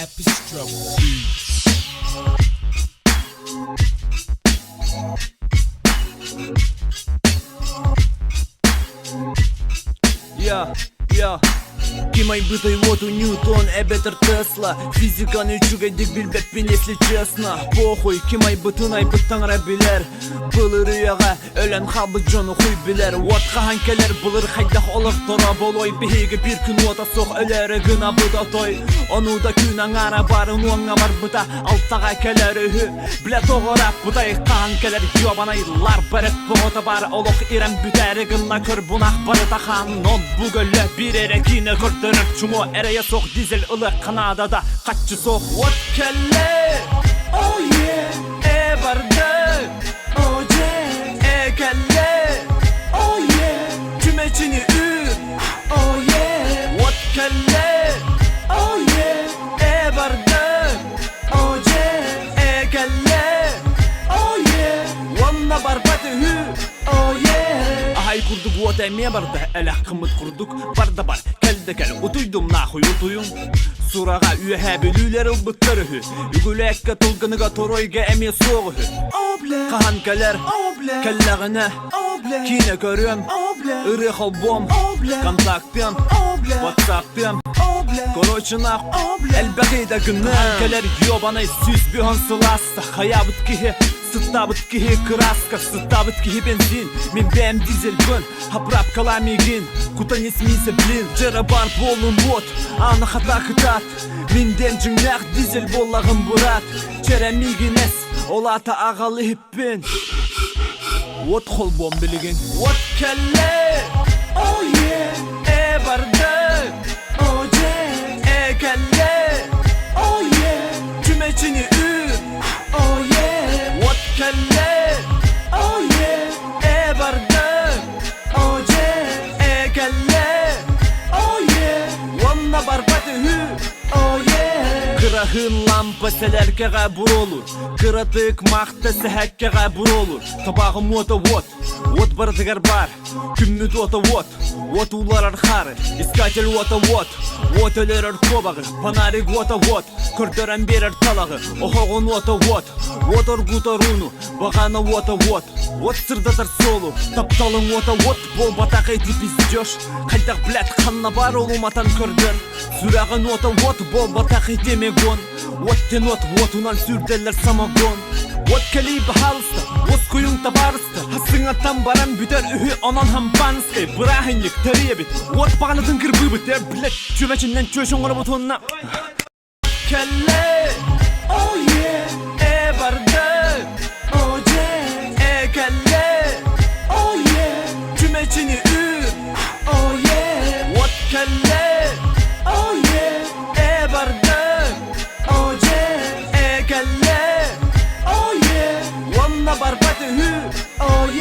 Epistroke Beats. Я Кимай бытай вот у Ньютон, Эбетер Тесла. Физиканы чугайдик билбеппин, если честно. Похуй, кимай бытынай быттаңра билер. Былыр уяға, өлен хабы жону хуй билер. Уатқа ханкелер былыр хайдақ олық тора болой. Бейге bir күн уата соқ өлері гына бұда той. Onu da күн аңара барын уаңа бар бұта. Алттаға келері хü, біле тоғырап бұдай. Ханкелер йобанайлар біріп бұғыта бар. Олық ирен бүтәрі гына көр бұнақ бары тақан. Non бұгілі bir ere kine kırtırır çumu ereye sok dizel ılık Kanada'da kaççı sok. What kelle oh yeah bardı oh yeah kelle oh yeah tümeçini ür oh yeah what kelle oh yeah bardı oh yeah kelle oh yeah wanna barbati hü oh yeah. Ahay kurduk what emiye bardı elak kımıt kurduk barda bar kelde kel utuydum nahuy utuyum suraga üye bölüleri bıtları hü yügülekke tulgınıga toroyga emiye soğu hü kahankeler kelleğine kine görüyorum ırı halbom kontaktım whatsapp'ım koroçunak elbaqida günü kahankeler yobanay süz bir hansılasta hayabıt kihi Sıttabıt kihi kraska, sıttabıt kihi benzin Min bem dizel bun, habrap kalamigin Kutan ismisi blin, jera bar bolun bot Ana hata kıtat, minden cümlek dizel bollağın burat Çeremigines, olata ağalı hippin What hol bom biligin What kelle, oh yeah bardı, oh yeah kelle, oh yeah Tümeçini ür, oh yeah kelle oh yeah bardı oh yeah kelle oh yeah wanna barbati hü oh yeah kırahın lampaseler kega bur olur kıratık mahtası hekkega bur olur tabağım ota what bardıgar bar kümnüt ota what ular arxarı iskatel what öler arkobağı panarik what kırdıran berer talağı ohoğun what orguta runu бағана what сырдатар солу тапталың what бол батақай деп издешь қайдақ блядь қанна бар ол уматан көрдір сүрағын what бол батақай демегон whaттен what унан сүрделер самогон what калибі халысты what күйің табарысты хасыңаттан барам бүтер үхі онан хампанскай бірахынлік тәребет what бағанатын кірбі бітер блядь чөмәчіннен чөшін ғыры бұтонына кәлі oh yeah bardı oh yeah kelle oh yeah tümeçini ür oh yeah what kelle oh yeah bardı oh yeah kelle oh yeah wanna barbati hü oh yeah